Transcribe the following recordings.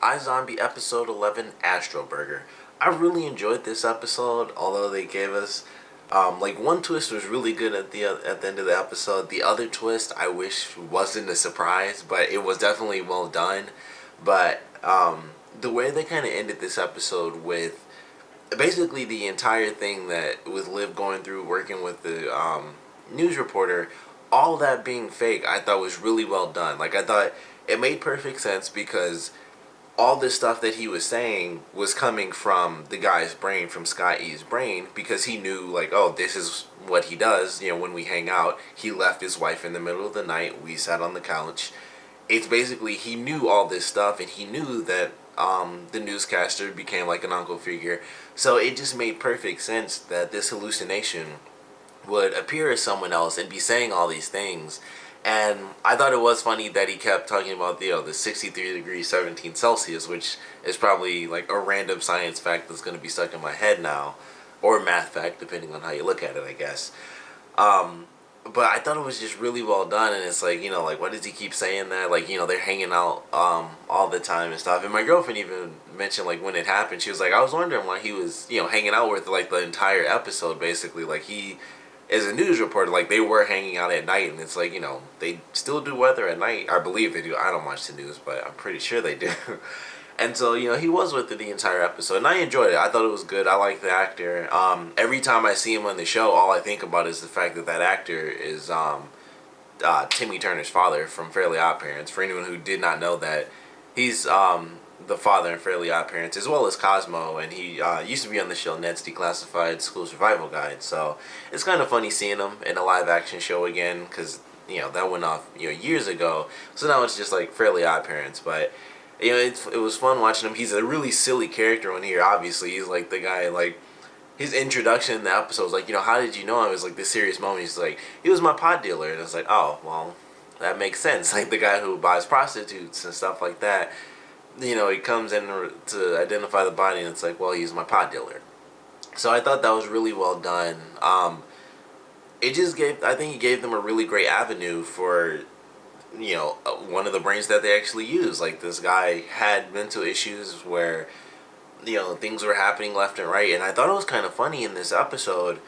iZombie episode 11, Astroburger. I really enjoyed this episode, although they gave us one twist was really good at the end of the episode. The other twist I wish wasn't a surprise, but it was definitely well done. But the way they kind of ended this episode with basically the entire thing that with Liv going through working with the news reporter, all that being fake, I thought was really well done. Like I thought it made perfect sense because all this stuff that he was saying was coming from the guy's brain, from Scott E's brain, because he knew, like, oh, this is what he does. You know, when we hang out, he left his wife in the middle of the night. We sat on the couch. It's basically, he knew all this stuff, and he knew that the newscaster became like an uncle figure. So it just made perfect sense that this hallucination would appear as someone else and be saying all these things. And I thought it was funny that he kept talking about the 63 degrees 17 Celsius, which is probably like a random science fact that's going to be stuck in my head now, or math fact depending on how you look at it, I guess. But I thought it was just really well done, and it's like, like, why does he keep saying that? Like, they're hanging out all the time and stuff. And my girlfriend even mentioned, like, when it happened, she was like, I was wondering why he was, hanging out with, like, the entire episode, basically. Like, he is a news reporter. Like, they were hanging out at night, and it's like, they still do weather at night. I believe they do. I don't watch the news, but I'm pretty sure they do. And so, he was with it the entire episode, and I enjoyed it. I thought it was good. I like the actor. Every time I see him on the show, all I think about is the fact that that actor is Timmy Turner's father from Fairly Odd Parents. For anyone who did not know that, he's the father in Fairly Odd Parents, as well as Cosmo, and he used to be on the show Ned's Declassified School Survival Guide. So it's kind of funny seeing him in a live-action show again, because, that went off, years ago. So now it's just like Fairly Odd Parents, but it was fun watching him. He's a really silly character on here, obviously. He's like the guy, like, his introduction in the episode was like, how did you know him? It was like this serious moment. He's like, he was my pot dealer. And it's like, oh, well, that makes sense. Like, the guy who buys prostitutes and stuff like that, he comes in to identify the body, and it's like, well, he's my pot dealer. So I thought that was really well done. I think it gave them a really great avenue for one of the brains that they actually use. Like, this guy had mental issues where, things were happening left and right. And I thought it was kind of funny in this episode.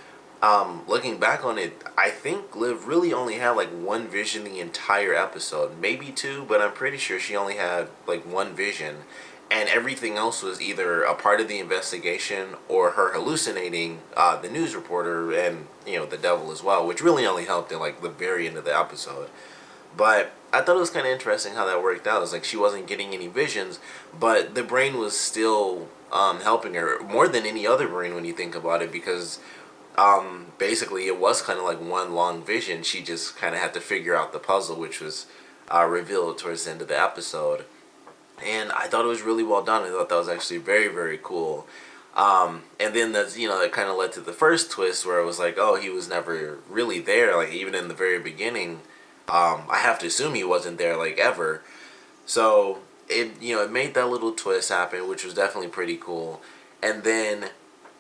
Looking back on it, I think Liv really only had like one vision the entire episode. Maybe two, but I'm pretty sure she only had like one vision. And everything else was either a part of the investigation or her hallucinating the news reporter and, the devil as well, which really only helped in like the very end of the episode. But I thought it was kind of interesting how that worked out. It's like she wasn't getting any visions, but the brain was still helping her more than any other brain when you think about it, because basically it was kind of like one long vision. She just kind of had to figure out the puzzle, which was revealed towards the end of the episode. And I thought it was really well done. I thought that was actually very, very cool. And then that's, that kind of led to the first twist where it was like, oh, he was never really there. Like, even in the very beginning, I have to assume he wasn't there, like, ever. So it made that little twist happen, which was definitely pretty cool. And then,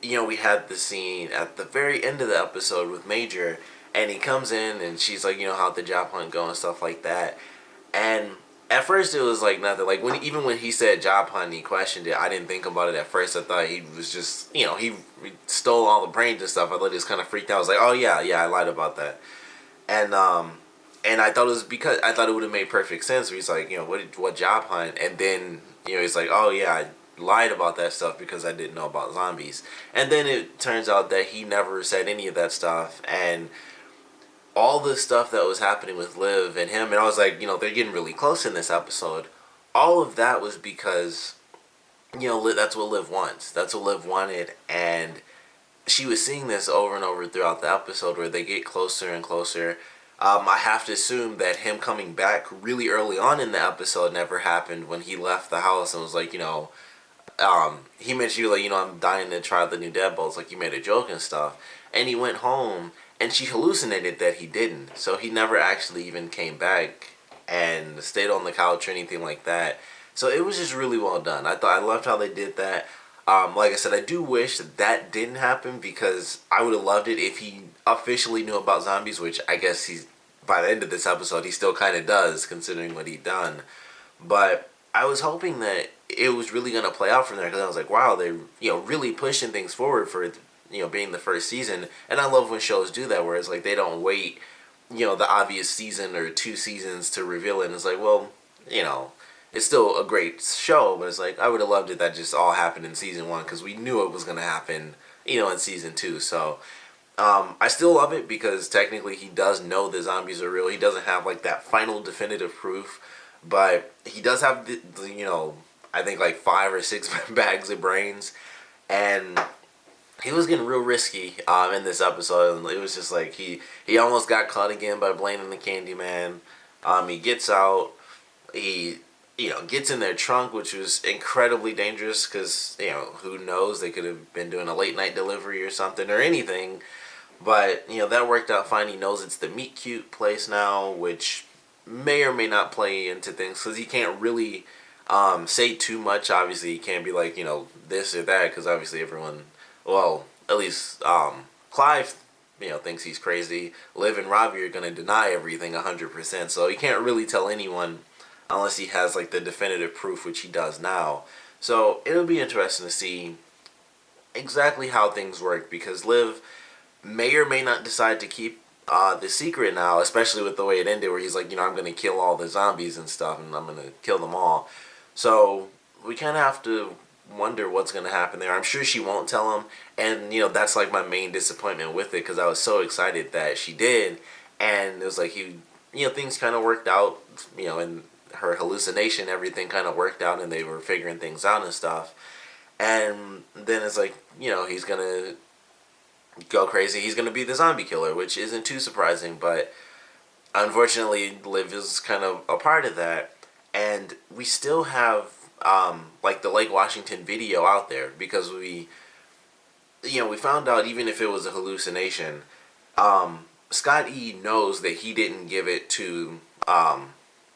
we had the scene at the very end of the episode with Major, and he comes in and she's like, how'd the job hunt go and stuff like that. And at first it was like nothing. Like, even when he said job hunt and he questioned it, I didn't think about it at first. I thought he was just, he stole all the brains and stuff. I thought he was kind of freaked out. I was like, oh yeah, I lied about that. And I thought it was because I thought it would have made perfect sense. Where he's like, what job hunt? And then, he's like, oh yeah, I lied about that stuff because I didn't know about zombies. And then it turns out that he never said any of that stuff. And all the stuff that was happening with Liv and him, and I was like, they're getting really close in this episode. All of that was because, that's what Liv wants. That's what Liv wanted. And she was seeing this over and over throughout the episode where they get closer and closer. I have to assume that him coming back really early on in the episode never happened when he left the house and was like, he mentioned, like, I'm dying to try the new Deadbolts, like, you made a joke and stuff. And he went home, and she hallucinated that he didn't. So he never actually even came back and stayed on the couch or anything like that. So it was just really well done. I loved how they did that. Like I said, I do wish that didn't happen, because I would have loved it if he officially knew about zombies, which I guess by the end of this episode, he still kind of does, considering what he'd done. But I was hoping that it was really gonna play out from there, because I was like, wow, they're really pushing things forward for being the first season. And I love when shows do that, where it's like they don't wait the obvious season or 2 seasons to reveal it. And it's like, well, it's still a great show, but it's like I would have loved it that just all happened in season 1, because we knew it was gonna happen in season 2. So I still love it, because technically he does know the zombies are real. He doesn't have like that final definitive proof, but he does have the I think like 5 or 6 bags of brains, and he was getting real risky in this episode. And it was just like he almost got caught again by Blaine and the Candyman. He gets out. He gets in their trunk, which was incredibly dangerous, because who knows, they could have been doing a late night delivery or something or anything. But that worked out fine. He knows it's the meet cute place now, which may or may not play into things, because he can't really say too much. Obviously, he can't be like this or that, because obviously everyone, well, at least Clive thinks he's crazy. Liv and Robbie are gonna deny everything 100%. So he can't really tell anyone unless he has like the definitive proof, which he does now. So it'll be interesting to see exactly how things work, because Liv may or may not decide to keep the secret now, especially with the way it ended, where he's like, I'm going to kill all the zombies and stuff, and I'm going to kill them all. So we kind of have to wonder what's going to happen there. I'm sure she won't tell him, and that's like my main disappointment with it, because I was so excited that she did, and it was like things kind of worked out, in her hallucination, everything kind of worked out, and they were figuring things out and stuff. And then it's like, he's going to go crazy. He's going to be the zombie killer, which isn't too surprising, but unfortunately Liv is kind of a part of that. And we still have like the Lake Washington video out there, because we found out, even if it was a hallucination, Scott E knows that he didn't give it to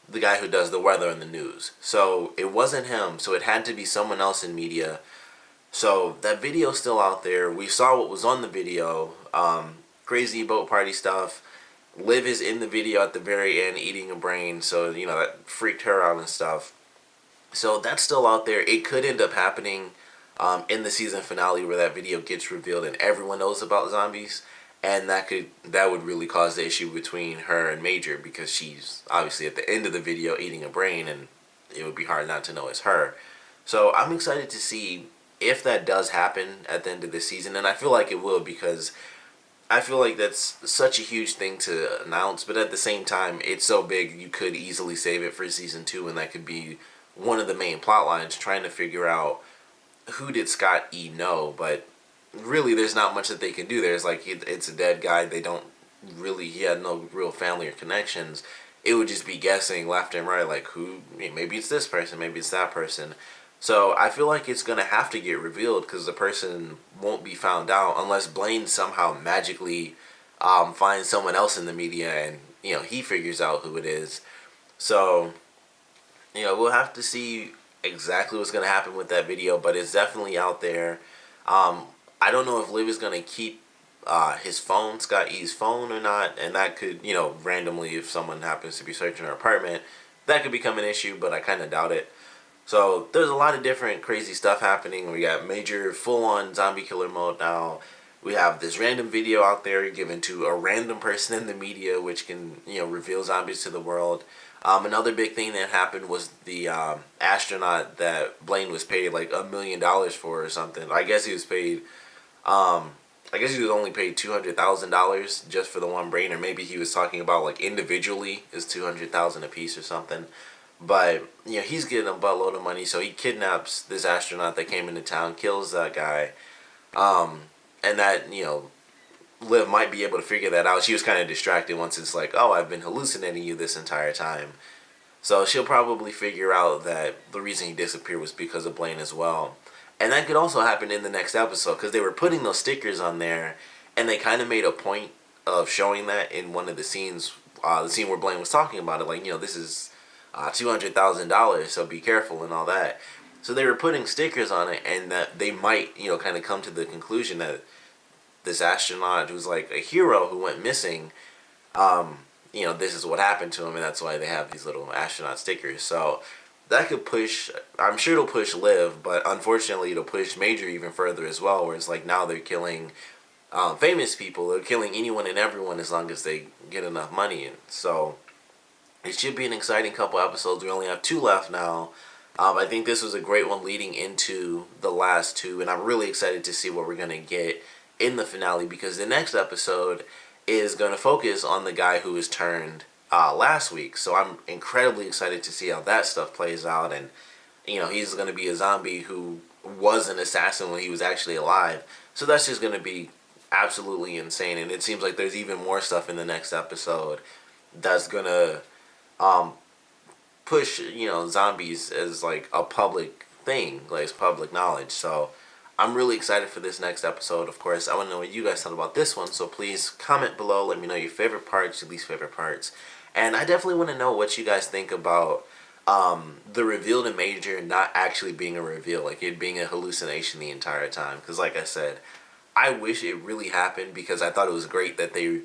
the guy who does the weather and the news. So it wasn't him, so it had to be someone else in media. So that video's still out there. We saw what was on the video. Crazy boat party stuff. Liv is in the video at the very end eating a brain, so that freaked her out and stuff. So that's still out there. It could end up happening in the season finale, where that video gets revealed and everyone knows about zombies, and that would really cause the issue between her and Major, because she's obviously at the end of the video eating a brain, and it would be hard not to know it's her. So I'm excited to see if that does happen at the end of the season, and I feel like it will, because I feel like that's such a huge thing to announce, but at the same time, it's so big you could easily save it for season 2, and that could be one of the main plot lines, trying to figure out who did Scott E know. But really, there's not much that they can do. There's like, it's a dead guy. He had no real family or connections. It would just be guessing left and right, like who, maybe it's this person, maybe it's that person. So I feel like it's going to have to get revealed, because the person won't be found out unless Blaine somehow magically finds someone else in the media, and he figures out who it is. So we'll have to see exactly what's going to happen with that video, but it's definitely out there. I don't know if Liv is going to keep his phone, Scott E's phone, or not, and that could, randomly, if someone happens to be searching her apartment, that could become an issue, but I kind of doubt it. So there's a lot of different crazy stuff happening. We got Major full-on zombie killer mode now. We have this random video out there given to a random person in the media, which can reveal zombies to the world. Another big thing that happened was the astronaut that Blaine was paid like $1 million for or something. I guess he was paid. I guess he was only paid $200,000 just for the one brain, or maybe he was talking about like individually is $200,000 a piece or something. But he's getting a buttload of money, so he kidnaps this astronaut that came into town, kills that guy, and that Liv might be able to figure that out. She was kind of distracted once it's like, oh, I've been hallucinating you this entire time. So she'll probably figure out that the reason he disappeared was because of Blaine as well. And that could also happen in the next episode, because they were putting those stickers on there, and they kind of made a point of showing that in one of the scenes, the scene where Blaine was talking about it, like, this is $200,000, so be careful and all that. So they were putting stickers on it, and that they might, kind of come to the conclusion that this astronaut who's like a hero who went missing, this is what happened to him, and that's why they have these little astronaut stickers. So that could push. I'm sure it'll push Liv, but unfortunately, it'll push Major even further as well. Where it's like now they're killing famous people. They're killing anyone and everyone as long as they get enough money. And so it should be an exciting couple episodes. We only have 2 left now. I think this was a great one leading into the last 2, and I'm really excited to see what we're gonna get in the finale, because the next episode is going to focus on the guy who was turned last week. So I'm incredibly excited to see how that stuff plays out. And, he's going to be a zombie who was an assassin when he was actually alive. So that's just going to be absolutely insane. And it seems like there's even more stuff in the next episode that's going to push, zombies as like a public thing, like it's public knowledge. So I'm really excited for this next episode. Of course, I want to know what you guys thought about this one, so please comment below. Let me know your favorite parts, your least favorite parts. And I definitely want to know what you guys think about the reveal to Major not actually being a reveal, like it being a hallucination the entire time. Because like I said, I wish it really happened, because I thought it was great that they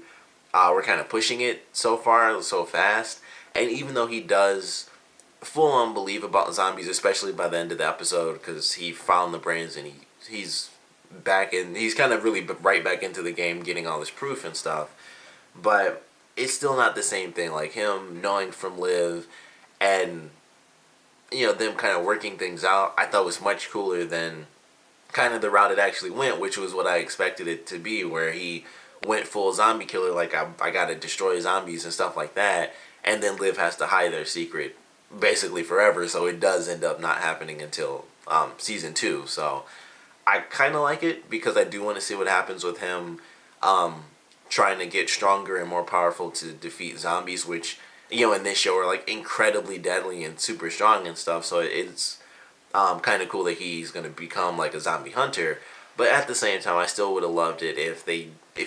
were kind of pushing it so far, so fast. And even though he does full on believe about zombies, especially by the end of the episode, because he found the brains and he's back in, he's kind of really right back into the game, getting all this proof and stuff. But it's still not the same thing. Like him knowing from Liv and them kind of working things out, I thought was much cooler than kind of the route it actually went, which was what I expected it to be, where he went full zombie killer, like I gotta destroy zombies and stuff like that, and then Liv has to hide their secret basically forever. So it does end up not happening until season 2. So I kind of like it, because I do want to see what happens with him trying to get stronger and more powerful to defeat zombies, which, in this show are like incredibly deadly and super strong and stuff. So it's kind of cool that he's going to become like a zombie hunter. But at the same time, I still would have loved it if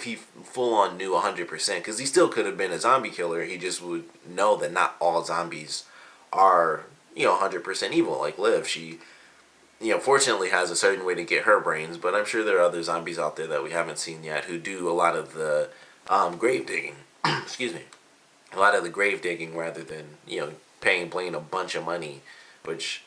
he full on knew 100%, because he still could have been a zombie killer. He just would know that not all zombies are 100% evil. Like Liv, she fortunately has a certain way to get her brains, but I'm sure there are other zombies out there that we haven't seen yet who do a lot of the grave digging. Excuse me. A lot of the grave digging rather than, paying Blaine a bunch of money, which,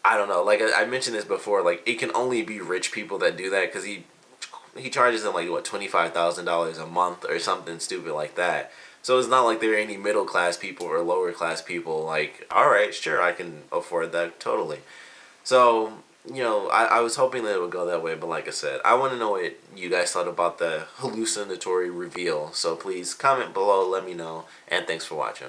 I don't know. Like I mentioned this before, like it can only be rich people that do that, because he charges them like, what, $25,000 a month or something stupid like that. So it's not like there are any middle class people or lower class people like, all right, sure, I can afford that totally. So, I was hoping that it would go that way, but like I said, I want to know what you guys thought about the hallucinatory reveal. So please comment below, let me know, and thanks for watching.